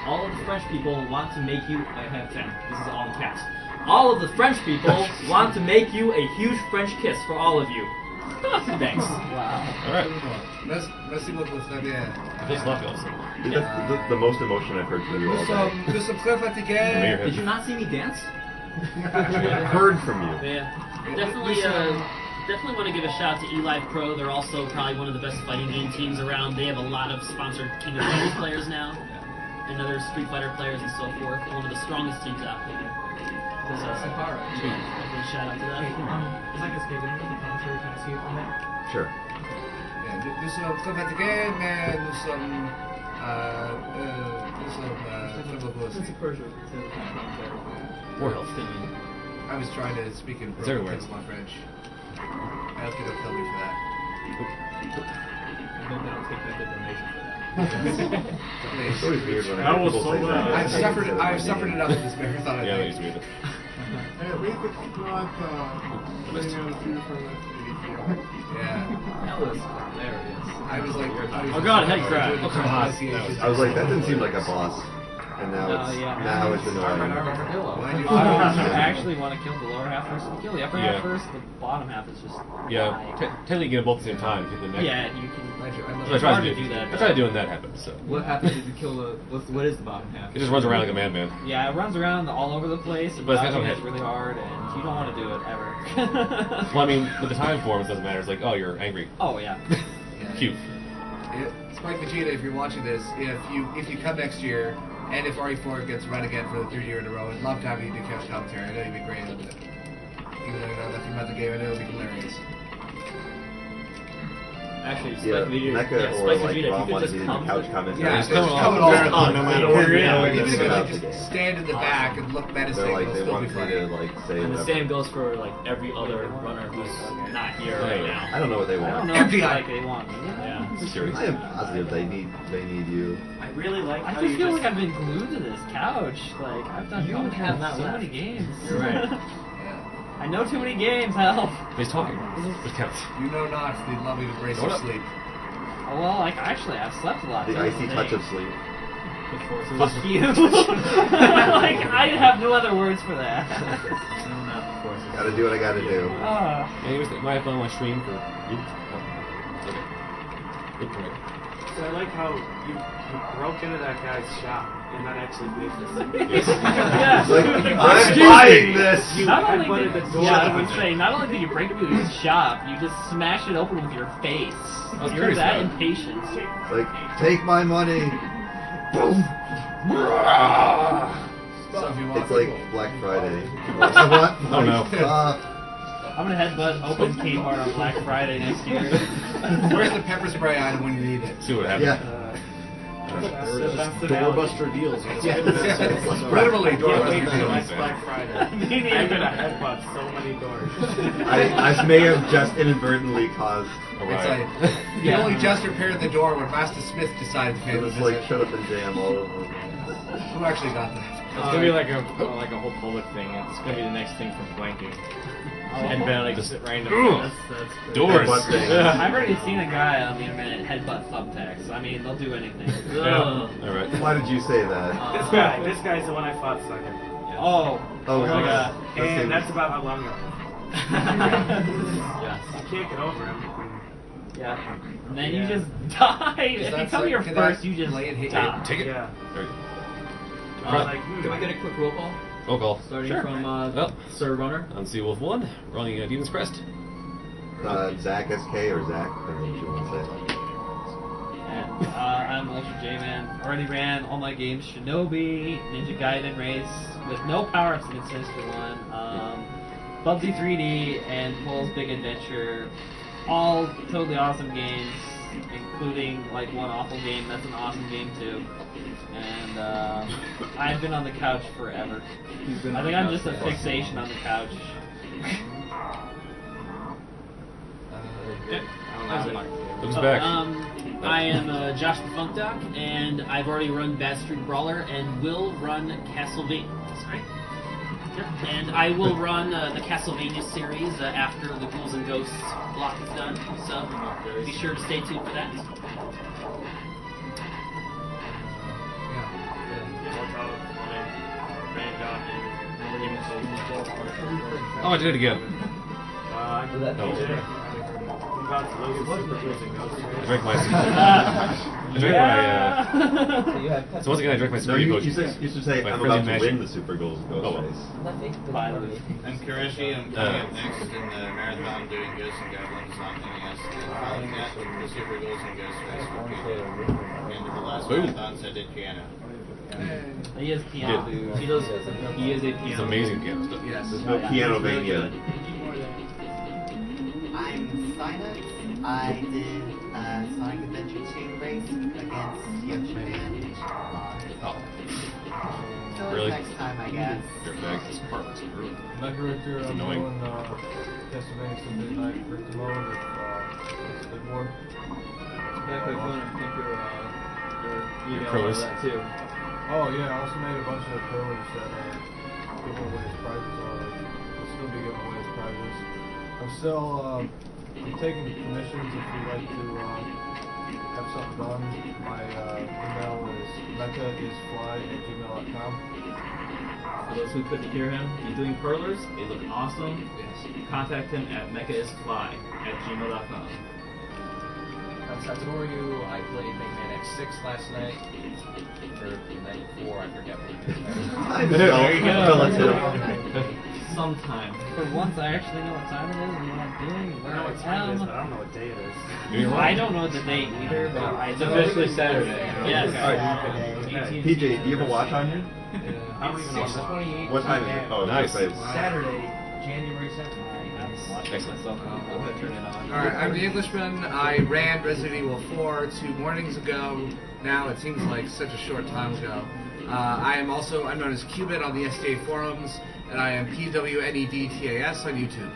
All of the French people want to make you. This is all in caps. All of the French people want to make you a huge French kiss for all of you. Thanks. Wow. Alright. Merci beaucoup, très bien. This left goes. That's the most emotion I've heard from you all day. Nous sommes très fatigués. Did you not see me dance? I've heard from you. Yeah. Definitely want to give a shout out to eLive Pro. They're also probably one of the best fighting game teams around. They have a lot of sponsored King of Fighters players now, and other Street Fighter players and so forth. They're one of the strongest teams out there. So, definitely shout out to them. Is that just giving the commentary kind of see it from there? Sure. Nous sommes très fatigués, mais nous sommes très beaux. More health. I was trying to speak in It's everywhere. broken my French. I hope you don't kill me for that. I hope they don't take that donation for that. It's always weird when I That hear was people so say bad. that. I've suffered enough with this marathon. I Yeah, that think. used to be it. We could not bring out a few from this Yeah. That was hilarious. I was like, Oh god, head crab. Oh, come on. I was like, that didn't seem like a boss. And now it's now it's annoying. I actually want to kill the lower half first. Kill the upper Yeah. half first. The bottom half is just. Yeah, die. technically you get them both at the same time. Hit the neck. Yeah, you can. So I It's tried hard to to do that, I but- tried doing that happen, so. What happens if you kill the? What is the bottom half? It just runs around like a madman. Yeah, it runs around all over the place, and But it's got dodging no is hit. really hard, and you don't want to do it ever. Well, I mean, with the time form, it doesn't matter. It's like, oh, you're angry. Oh yeah. Cute. Spike Vegeta, if you're watching this, if you come next year, and if RE4 gets run again for the 3rd year in a row, I'd love to have you do catch commentary. I know you'd be great at it. Even though you're not nothing about the game, I know it'll be hilarious. I Actually, Yeah, Spike Vegeta, Mecha yeah, or Spike like Vegeta, Ron if you wanted could to just do come couch to- commentary. Yeah, It's it's coming coming all all the time, no no matter matter where where you are. Even if about they the just game. stand in the back and look menacing, They're like, they'll they still want be me funny. to like say And the whatever. same goes for like every other runner who's not here right now. I don't know what they I don't want. know if like they want me. Yeah. Serious. I am positive they need you. I really like I how just you feel just... like I've been glued to this couch. Like I've done You so have not many left. games. You're right. I know too many games. Help. He's talking. It counts. You know not the loving embrace Hold of up. sleep. Oh, well, like actually, I've slept a lot. The That's icy the touch thing. of sleep. Fuck you. Like I have no other words for that. Gotta do what I gotta do. Anyways, my phone, my stream for. Okay. So I like how you broke into that guy's shop and not actually made this. Yeah. Like, I'm buying this. Not only headbutted did, the door. yeah, I would say, not only did you break into his shop, you just smash it open with your face. was You're curious that about it. impatient. Like, take my money. Boom. So if you want It's like people. Black Friday. I want Oh, no. my stuff. I'm gonna headbutt open Kmart on Black Friday next year. Where's the pepper spray item when you need it? See what happens. Yeah. Doorbuster deals. Literally, Wait doorbuster till deals. next Black Friday. I'm gonna headbutt so many doors. I may have just inadvertently caused a It's riot. like you only just repaired the door when Master Smith decided to pay It the was visit. like shut up and jam all over. Who actually got that? It's gonna be like a whole public thing. It's gonna be the next thing from flanking. And Ben like just sit right in the Ugh. that's Doors. Headbutt thing. I've already seen a guy on the internet headbutt thumbtacks. I mean, they'll do anything. Yeah. All right. Why did you say that? This guy's the one I fought second. Oh. Oh, my God. And that's about how long ago. Yes. You can't get over him. Yeah. And then you just die. If you That's come like- here can first, that you just blade hit you? die. Take it. Yeah. There you go. Like, Can we get a quick roll call? Roll call. Starting Sure. from Well. Sir Runner. On Sea Wolf 1, running Demon's Crest. Zach SK or Zach? I don't know what you want to say. And I'm UltraJMan. Already ran all my games: Shinobi, Ninja Gaiden Race, with no power-ups against Sinister One, Bubsy 3D, and Paul's Big Adventure. All totally awesome games, including like one awful game. That's an awesome game too. And I've been on the couch forever. I think I'm just a fixation on the couch. Looks back. I am Josh the Funk Doc, and I've already run Bad Street Brawler and will run Castlevania. Sorry. Yep. And I will run the Castlevania series after the Ghouls and Ghosts block is done. So be sure to stay tuned for that. Oh, I did it again. I No. about to lose I drank my. So once again, I drank my No, security you potion. you should say My I'm frenzy about to magic. win the Super Ghost Oh. Race. I'm Kureshi. I'm coming up next in the marathon doing Ghosts and Goblins on NES. Following that, the Super Ghosts and Ghost Race for PC. And the last Boom. marathons I did piano. He is piano. He is a piano. It's amazing piano stuff. Yes. There's no Pianovania. I'm Sinus. I did Sonic Adventure 2 race against UltraJMan. Oh. Till Really? next time, I guess. Dirtbag. This part was brutal. Mega Richter, It's I'm annoying. doing Castlevania Sunday Night Richter mode with Squidward. Back with your email pros. over that too. Oh yeah, I also made a bunch of pillars that giving away as prizes already. I'll still be giving away as prizes. I'm still I'm taking commissions if you'd like to have something done. My email is mechaisfly@gmail.com. For those who couldn't hear him, he's doing perlers. They look awesome. Contact him at mechaisfly@gmail.com. I'm Satoru. I played Mega Man X6 last night. Or the night before, I forget what There you go. Relative. Sometime. For once, I actually know what time it is and what I'm doing and where I know I what time it is, am. but I don't know what day it is. I don't know the date either, but I It's know officially Saturday. Yes. Alright. PJ, do you have a watch on you? I don't even know. 6:28. What time is it? Oh, Nice. okay. Saturday, January 2nd. Excellent. So I'm gonna turn it on. Alright, I'm the Englishman. I ran Resident Evil 4 2 mornings ago. Now it seems like such a short time ago. I'm known as Cubit on the STA forums, and I am PWNEDTAS on YouTube.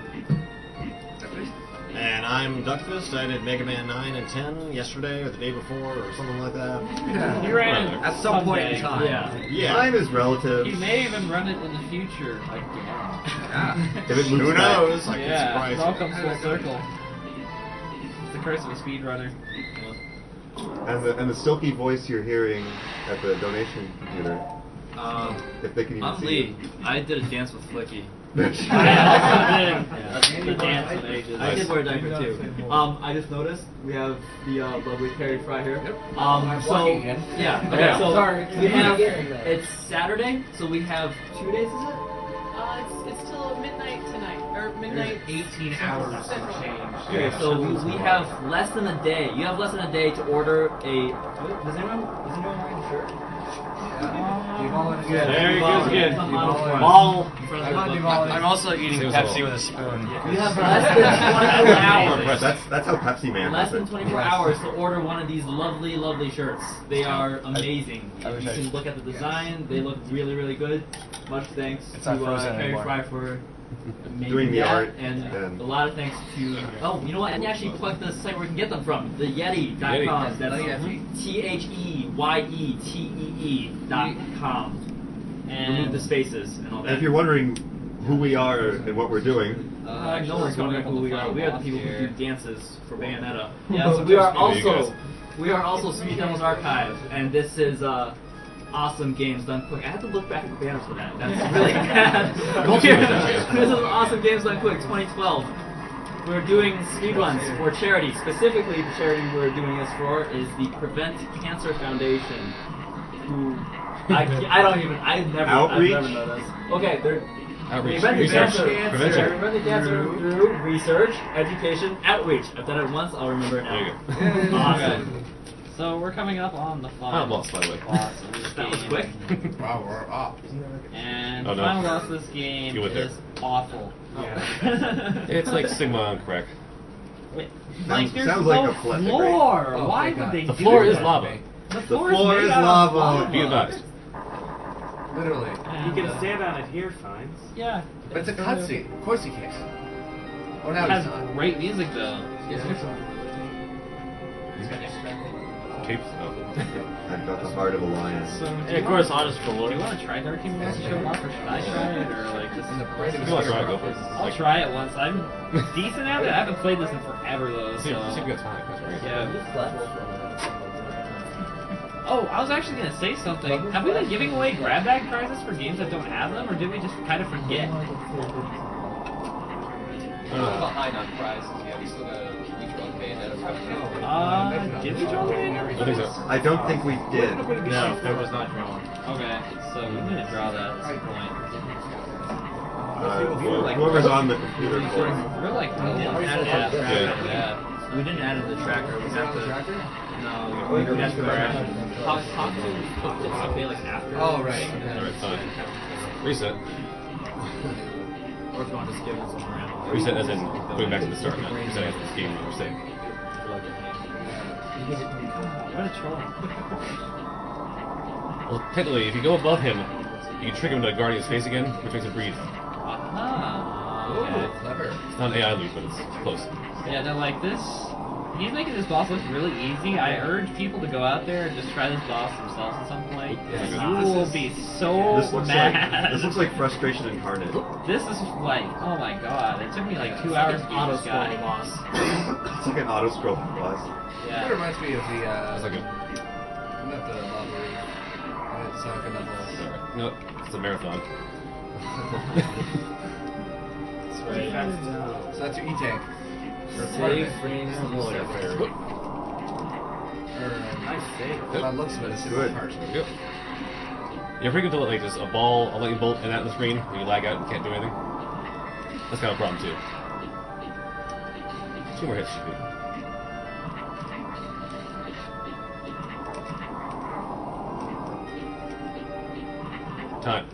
And I'm Duckfist. I did Mega Man 9 and 10 yesterday or the day before or something like that. Yeah. You ran at some point in time. Yeah. Time is relative. He may even run it in the future again. Yeah. If it moves Who back. knows? I Yeah, can it all surprise comes full circle. It's the curse of a speedrunner. And the silky voice you're hearing at the donation computer. If they can even I'm see Lee. you. I did a dance with Flicky. I also did the dance of ages. I did wear a diaper too. I just noticed we have the lovely Perry Fry here. Yep. So yeah. Okay. Yeah. So Sorry. we have it's Saturday, so we have 2 days. Is it? It's till midnight tonight, or midnight. 18 hours of Central. change. Okay, so we have less than a day. You have less than a day to order a. Does anyone wearing the shirt? There he goes again. Ball. I'm also eating Pepsi with a spoon. You have less than 24 hours. That's how Pepsi Man Less does than it. 24 hours to order one of these lovely, lovely shirts. They are amazing. You can look at the design. They look really, really good. Much thanks It's to not frozen Perry anymore. Fry for making Doing the that, art, and and- a lot of thanks to. Oh, you know what? And actually plug the site where we can get them from. The Yeti.com. That's TheYetee.com. And remove the spaces and all And that. if you're wondering who we are and what we're doing, No one's wondering who we are. We are the people who do dances for Bayonetta. Yeah, so we are you guys. also Sweet Devil's Archive, and this is awesome games done quick. I had to look back at the banners for that. That's really bad. This is Awesome Games Done Quick 2012. We're doing speedruns for charity. Specifically, the charity we're doing this for is the Prevent Cancer Foundation. Who I've Outreach? never known this. Okay, they're Outreach. Prevent the Research. cancer. Prevention. Prevent the cancer through research, education, outreach. I've done it once. I'll remember it now. There you go. Awesome. So we're coming up on the Final final boss, by the way. boss of this That was game. quick. Wow, we're up. And Oh, the no. final boss of this game You went there. is awful. It's like Sigma on crack. Wait, Sounds- there's sounds no like a flip. floor. Oh, Why thank would God. they The do floor is that? lava. The the floor floor made is out of lava. Be advised. Literally. You can stand on it here, fine. Yeah. But it's a cutscene. Of course he can. Oh, now It he's has not. great music though. Capes. Oh. I've got the heart of a lion. And of course, honest for Do Lord. you want to try Dark Kingdom once you show up, or should I try it, or like just? In the brain of If you want to try it, go for it. I'll try it once. I'm decent at it. I haven't played this in forever though. See, So. see if you got time. That's right. Yeah. Oh, I was actually gonna say something. Have we been giving away grab bag prizes for games that don't have them, or did we just kind of forget? Behind on prizes, yeah, we still gotta reach one page at a time. Did we draw it? I think so. I don't think we did. No, it was not drawn. Okay, so we need to draw that at some point. Whoever's on the computer for it. We're like, we didn't add it to the tracker. Yeah. We didn't add it to the tracker. We have to. No, we have to. Talk to somebody like after. Oh, right. Alright, fine. Reset. Or if you want to just give it some random. Reset as in going back to the start, not resetting as this game per se. What a troll. Well, technically, if you go above him, you can trick him to guarding his face again, which makes him breathe. Ah. Oh, clever. It's not an AI loop, but it's close. Yeah, they're like this. He's making this boss look really easy. I urge people to go out there and just try this boss themselves at some point. Yeah. You will be so This looks mad. this looks like frustration incarnate. This is like, oh my god, it took me like 2 hours to beat this guy. boss. It's like an auto scroll boss. That Yeah. reminds me of the, That's not good. not the lava reef. It's Sonic and Knuckles. No, it's a marathon. So that's your E-tank. Save frames the lawyer. Nice save. By the looks of it, it's Good. harsh. Yep. You ever get to like just a ball, a lightning bolt, and out on the screen when you lag out and can't do anything? That's kind of a problem too. 2 more hits should be. Time.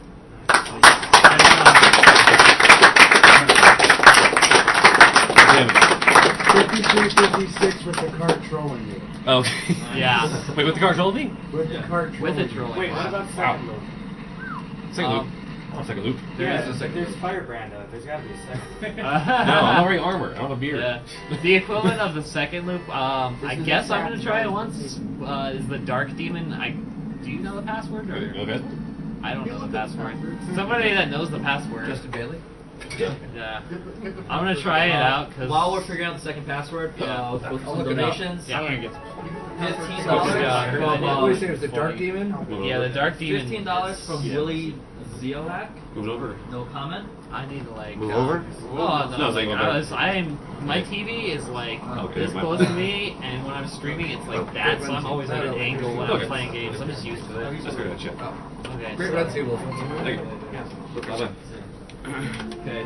53-56 with the cart trolling you. Oh. Yeah. Wait, with the car trolling me? With the cart trolling With it you. trolling. Wait, what about second loop? Second loop. Oh, second loop. There's Firebrand. There's gotta be a second. No, I'm already armor. I don't have a beard. Yeah. The equivalent of the second loop, I guess I'm gonna try it once, is the Dark Demon. Do you know the password? Or? Okay. I don't know the password. Somebody that knows the password. Justin Bailey? Yeah. I'm gonna try it out, because... While we're figuring out the second password, with some donations, Yeah. $15. What do you say? It was the Dark Demon? Yeah, the Dark Demon. $15 from Willie Zioak. Move it over. No comment. I need to like... Move over? Oh, no, it's like my TV is like Okay, this my close bad. to me, and when I'm streaming, it's like that, so I'm always at an angle when I'm playing games. I'm just used to it. That's good, shit. Okay. Great red table. Thank you. Bye-bye. Okay.